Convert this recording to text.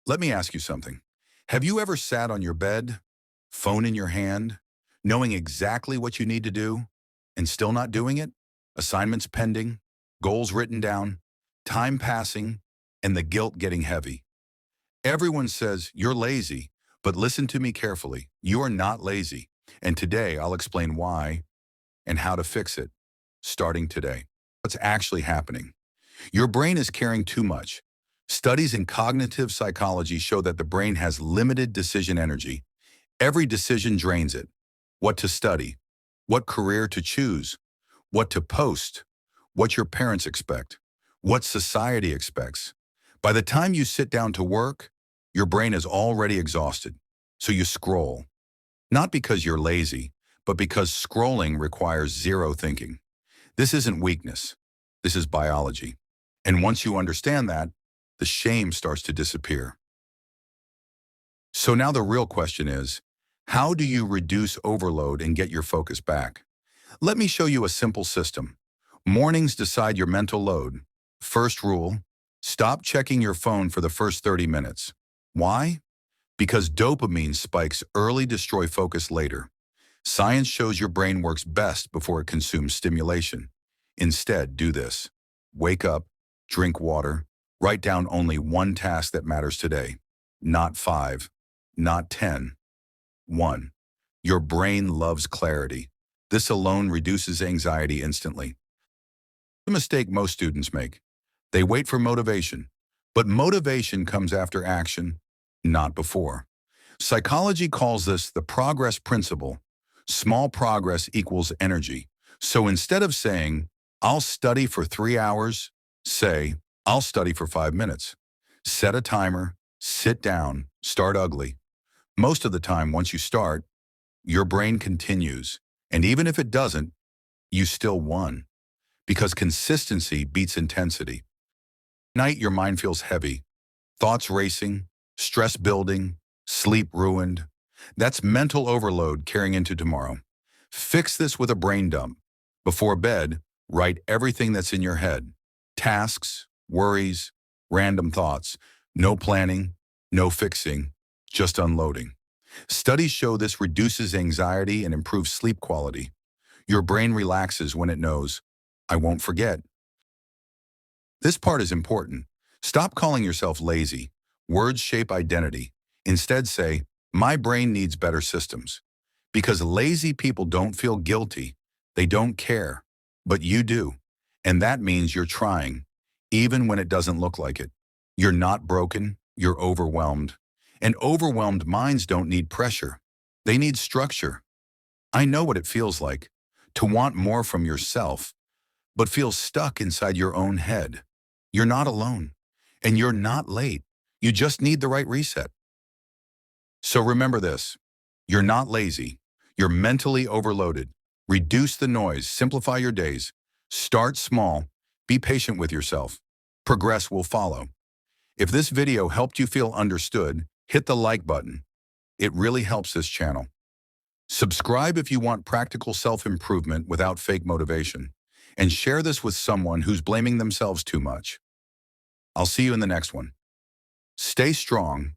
Let me ask you something. Have you ever sat on your bed, phone in your hand, knowing exactly what you need to do, and still not doing it? Assignments pending, goals written down, time passing, and the guilt getting heavy. Everyone says you're lazy, but listen to me carefully. You are not lazy. And today I'll explain why and how to fix it, starting today. What's actually happening? Your brain is carrying too much. Studies in cognitive psychology show that the brain has limited decision energy. Every decision drains it. What to study, what career to choose, what to post, what your parents expect, what society expects. By the time you sit down to work, your brain is already exhausted. So you scroll. Not because you're lazy, but because scrolling requires zero thinking. This isn't weakness. This is biology. And once you understand that, the shame starts to disappear. So now the real question is, how do you reduce overload and get your focus back? Let me show you a simple system. Mornings decide your mental load. First rule, stop checking your phone for the first 30 minutes. Why? Because dopamine spikes early destroy focus later. Science shows your brain works best before it consumes stimulation. Instead, do this. Wake up, drink water, write down only one task that matters today. Not 5, not 10. 1. Your brain loves clarity. This alone reduces anxiety instantly. The mistake most students make. They wait for motivation, but motivation comes after action, not before. Psychology calls this the progress principle. Small progress equals energy. So instead of saying, I'll study for 3 hours, say, I'll study for 5 minutes. Set a timer, sit down, start ugly. Most of the time, once you start, your brain continues. And even if it doesn't, you still won. Because consistency beats intensity. At night, your mind feels heavy. Thoughts racing, stress building, sleep ruined. That's mental overload carrying into tomorrow. Fix this with a brain dump. Before bed, write everything that's in your head. Tasks, worries, random thoughts. No planning, no fixing, just unloading. Studies show this reduces anxiety and improves sleep quality. Your brain relaxes when it knows, I won't forget. This part is important. Stop calling yourself lazy. Words shape identity. Instead say, my brain needs better systems. Because lazy people don't feel guilty. They don't care. But you do. And that means you're trying, even when it doesn't look like it. You're not broken. You're overwhelmed. And overwhelmed minds don't need pressure. They need structure. I know what it feels like to want more from yourself, but feel stuck inside your own head. You're not alone. And you're not late. You just need the right reset. So remember this. You're not lazy. You're mentally overloaded. Reduce the noise. Simplify your days. Start small. Be patient with yourself. Progress will follow. If this video helped you feel understood, hit the like button. It really helps this channel. Subscribe if you want practical self-improvement without fake motivation. And share this with someone who's blaming themselves too much. I'll see you in the next one. Stay strong